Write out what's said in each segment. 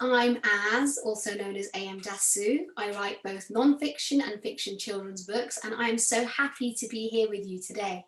I'm Az, also known as AM Dassu. I write both non-fiction and fiction children's books, and I'm so happy to be here with you today.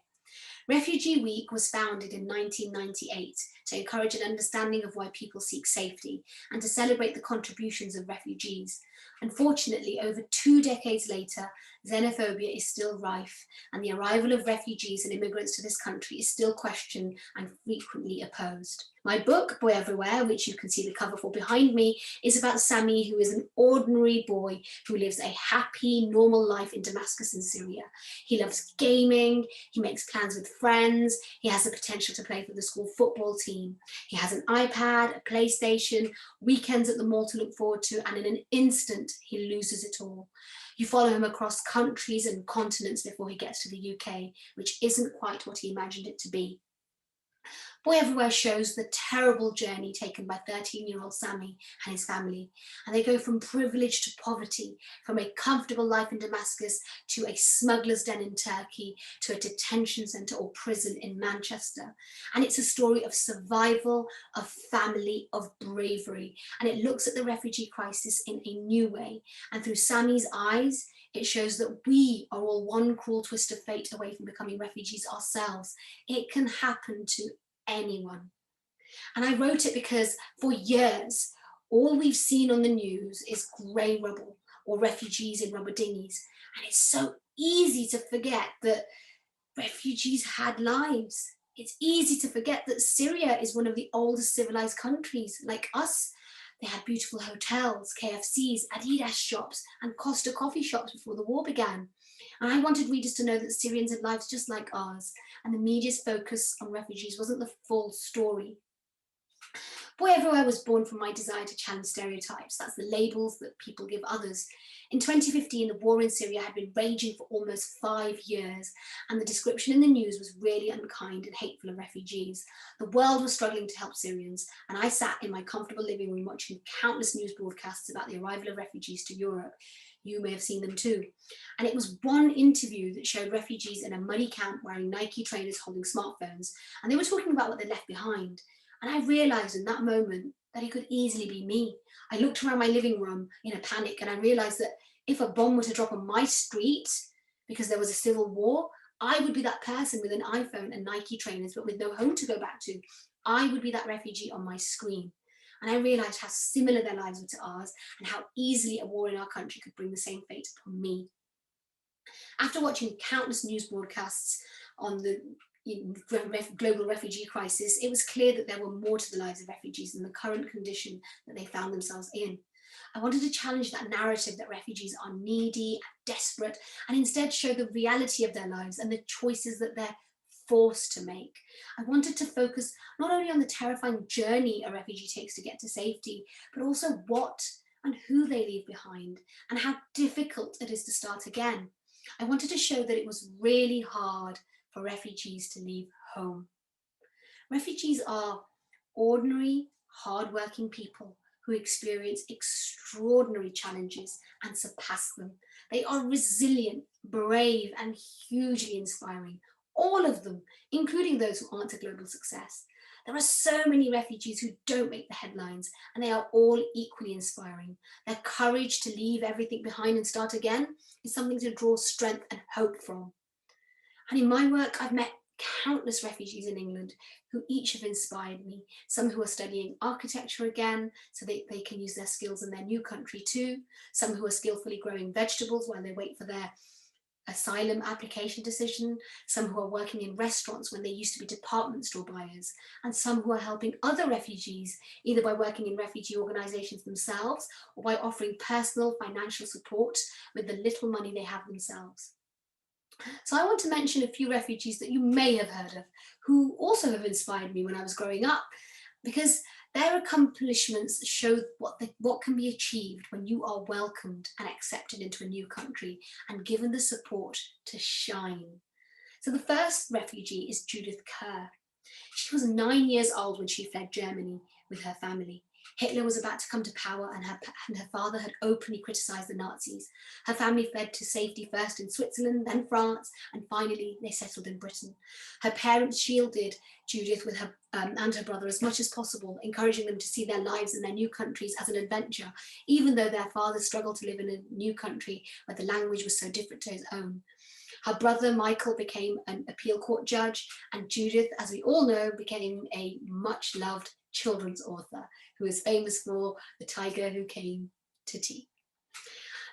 Refugee Week was founded in 1998 to encourage an understanding of why people seek safety and to celebrate the contributions of refugees. Unfortunately, over 2 decades later, xenophobia is still rife, and the arrival of refugees and immigrants to this country is still questioned and frequently opposed. My book, Boy Everywhere, which you can see the cover for behind me, is about Sami, who is an ordinary boy who lives a happy, normal life in Damascus in Syria. He loves gaming, he makes plans with friends, he has the potential to play for the school football team. He has an iPad, a PlayStation, weekends at the mall to look forward to, and in an instant, he loses it all. You follow him across countries and continents before he gets to the UK, which isn't quite what he imagined it to be. Boy Everywhere shows the terrible journey taken by 13-year-old Sami and his family, and they go from privilege to poverty, from a comfortable life in Damascus to a smuggler's den in Turkey to a detention centre or prison in Manchester. And it's a story of survival, of family, of bravery, and it looks at the refugee crisis in a new way. And through Sami's eyes, it shows that we are all one cruel twist of fate away from becoming refugees ourselves. It can happen to anyone. And I wrote it because for years, all we've seen on the news is grey rubble or refugees in rubber dinghies. And it's so easy to forget that refugees had lives. It's easy to forget that Syria is one of the oldest civilized countries. Like us, they had beautiful hotels, KFCs, Adidas shops, and Costa coffee shops before the war began. And I wanted readers to know that Syrians had lives just like ours, and the media's focus on refugees wasn't the full story. Boy Everywhere was born from my desire to challenge stereotypes. That's the labels that people give others. In 2015, the war in Syria had been raging for almost 5 years, and the description in the news was really unkind and hateful of refugees. The world was struggling to help Syrians, and I sat in my comfortable living room watching countless news broadcasts about the arrival of refugees to Europe. You may have seen them too. And it was one interview that showed refugees in a muddy camp wearing Nike trainers holding smartphones, and they were talking about what they left behind. And I realized in that moment that it could easily be me. I looked around my living room in a panic, and I realized that if a bomb were to drop on my street because there was a civil war, I would be that person with an iPhone and Nike trainers, but with no home to go back to. I would be that refugee on my screen. And I realized how similar their lives were to ours and how easily a war in our country could bring the same fate upon me. After watching countless news broadcasts on the global refugee crisis, it was clear that there were more to the lives of refugees than the current condition that they found themselves in. I wanted to challenge that narrative that refugees are needy and desperate, and instead show the reality of their lives and the choices that they're forced to make. I wanted to focus not only on the terrifying journey a refugee takes to get to safety, but also what and who they leave behind and how difficult it is to start again. I wanted to show that it was really hard for refugees to leave home. Refugees are ordinary, hardworking people who experience extraordinary challenges and surpass them. They are resilient, brave, and hugely inspiring. All of them, including those who aren't a global success. There are so many refugees who don't make the headlines, and they are all equally inspiring. Their courage to leave everything behind and start again is something to draw strength and hope from. And in my work, I've met countless refugees in England who each have inspired me. Some who are studying architecture again, so they can use their skills in their new country too. Some who are skillfully growing vegetables while they wait for their asylum application decision. Some who are working in restaurants when they used to be department store buyers. And some who are helping other refugees, either by working in refugee organisations themselves or by offering personal financial support with the little money they have themselves. So I want to mention a few refugees that you may have heard of, who also have inspired me when I was growing up, because their accomplishments show what can be achieved when you are welcomed and accepted into a new country and given the support to shine. So the first refugee is Judith Kerr. She was 9 years old when she fled Germany with her family. Hitler was about to come to power, and her father had openly criticized the Nazis. Her family fled to safety first in Switzerland, then France, and finally they settled in Britain. Her parents shielded Judith with her and her brother as much as possible, encouraging them to see their lives in their new countries as an adventure, even though their father struggled to live in a new country where the language was so different to his own. Her brother Michael became an appeal court judge, and Judith, as we all know, became a much loved children's author who is famous for The Tiger Who Came to Tea.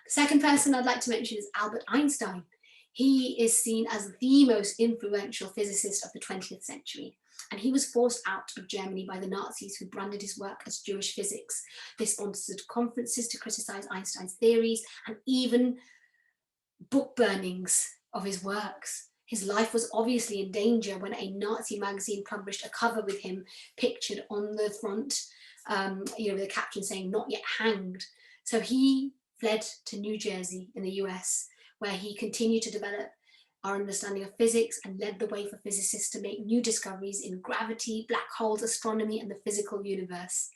The second person I'd like to mention is Albert Einstein. He is seen as the most influential physicist of the 20th century, and he was forced out of Germany by the Nazis, who branded his work as Jewish physics. They sponsored conferences to criticize Einstein's theories and even book burnings of his works. His life was obviously in danger when a Nazi magazine published a cover with him pictured on the front, with a caption saying "not yet hanged." So he fled to New Jersey in the US, where he continued to develop our understanding of physics and led the way for physicists to make new discoveries in gravity, black holes, astronomy, and the physical universe.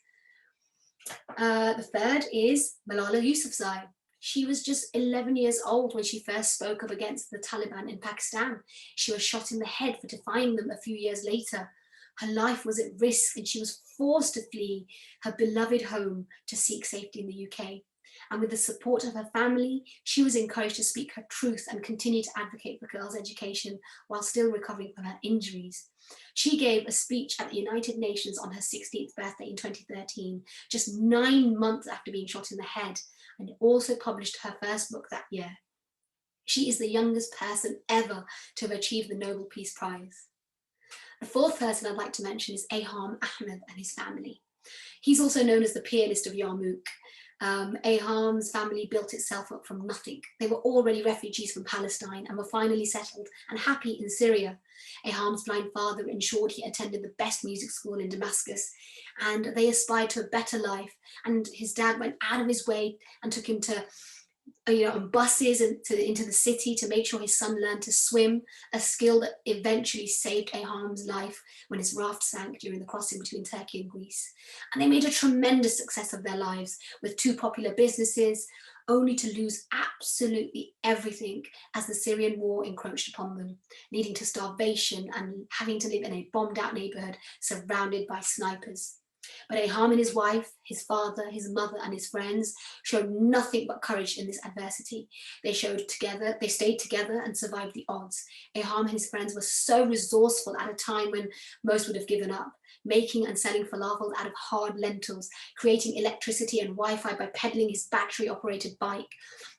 The third is Malala Yousafzai. She was just 11 years old when she first spoke up against the Taliban in Pakistan. She was shot in the head for defying them a few years later. Her life was at risk and she was forced to flee her beloved home to seek safety in the UK. And with the support of her family, she was encouraged to speak her truth and continue to advocate for girls' education while still recovering from her injuries. She gave a speech at the United Nations on her 16th birthday in 2013, just 9 months after being shot in the head, and also published her first book that year. She is the youngest person ever to have achieved the Nobel Peace Prize. The fourth person I'd like to mention is Aham Ahmed and his family. He's also known as the pianist of Yarmouk. Aham's family built itself up from nothing. They were already refugees from Palestine and were finally settled and happy in Syria. Aham's blind father ensured he attended the best music school in Damascus, and they aspired to a better life. And his dad went out of his way and took him to on buses and into the city to make sure his son learned to swim, a skill that eventually saved Aham's life when his raft sank during the crossing between Turkey and Greece. And they made a tremendous success of their lives with 2 popular businesses, only to lose absolutely everything as the Syrian war encroached upon them, leading to starvation and having to live in a bombed out neighborhood surrounded by snipers. But Aham and his wife, his father, his mother, and his friends showed nothing but courage in this adversity. They stayed together and survived the odds. Aham and his friends were so resourceful at a time when most would have given up, making and selling falafels out of hard lentils, creating electricity and Wi-Fi by pedaling his battery-operated bike,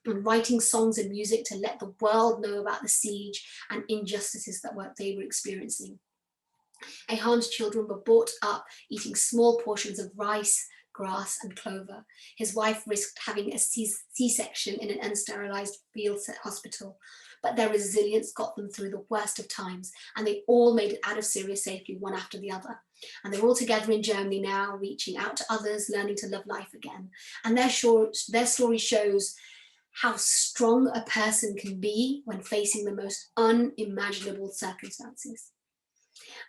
and writing songs and music to let the world know about the siege and injustices that they were experiencing. Aham's children were brought up eating small portions of rice, grass, and clover. His wife risked having a C-section in an unsterilized field hospital, but their resilience got them through the worst of times, and they all made it out of Syria safely, one after the other. And they're all together in Germany now, reaching out to others, learning to love life again. And their story shows how strong a person can be when facing the most unimaginable circumstances.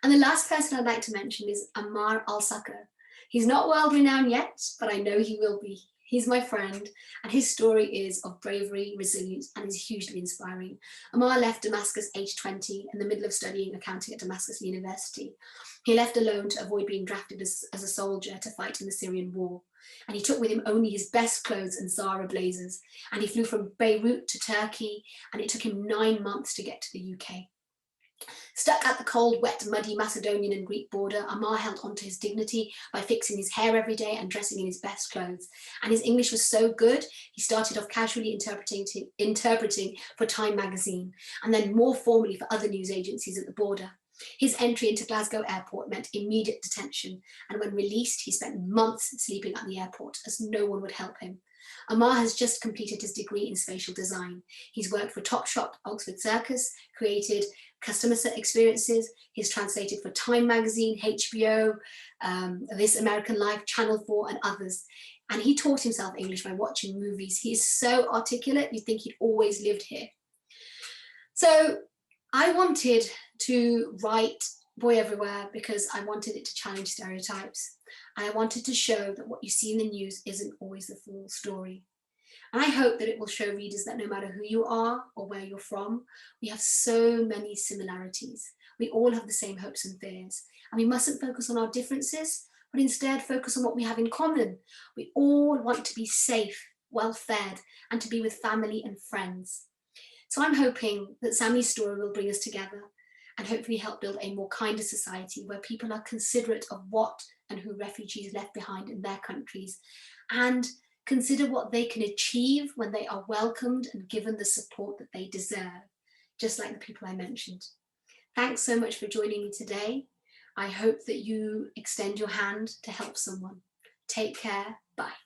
And the last person I'd like to mention is Ammar al-Sakr. He's not world renowned yet, but I know he will be. He's my friend, and his story is of bravery, resilience, and is hugely inspiring. Ammar left Damascus aged 20 in the middle of studying accounting at Damascus University. He left alone to avoid being drafted as a soldier to fight in the Syrian war. And he took with him only his best clothes and Zara blazers. And he flew from Beirut to Turkey, and it took him 9 months to get to the UK. Stuck at the cold, wet, muddy Macedonian and Greek border, Ammar held onto his dignity by fixing his hair every day and dressing in his best clothes. And his English was so good, he started off casually interpreting for Time magazine, and then more formally for other news agencies at the border. His entry into Glasgow airport meant immediate detention, and when released, he spent months sleeping at the airport as no one would help him. Ammar has just completed his degree in spatial design. He's worked for Topshop, Oxford Circus, created customer experiences. He's translated for Time magazine, HBO, This American Life, Channel 4, and others. And he taught himself English by watching movies. He is so articulate, you'd think he'd always lived here. So I wanted to write Boy Everywhere because I wanted it to challenge stereotypes. And I wanted to show that what you see in the news isn't always the full story. And I hope that it will show readers that no matter who you are or where you're from, we have so many similarities. We all have the same hopes and fears. And we mustn't focus on our differences, but instead focus on what we have in common. We all want to be safe, well fed, and to be with family and friends. So I'm hoping that Sammy's story will bring us together and hopefully help build a more kinder society where people are considerate of what and who refugees left behind in their countries, and consider what they can achieve when they are welcomed and given the support that they deserve, just like the people I mentioned. Thanks so much for joining me today. I hope that you extend your hand to help someone. Take care. Bye.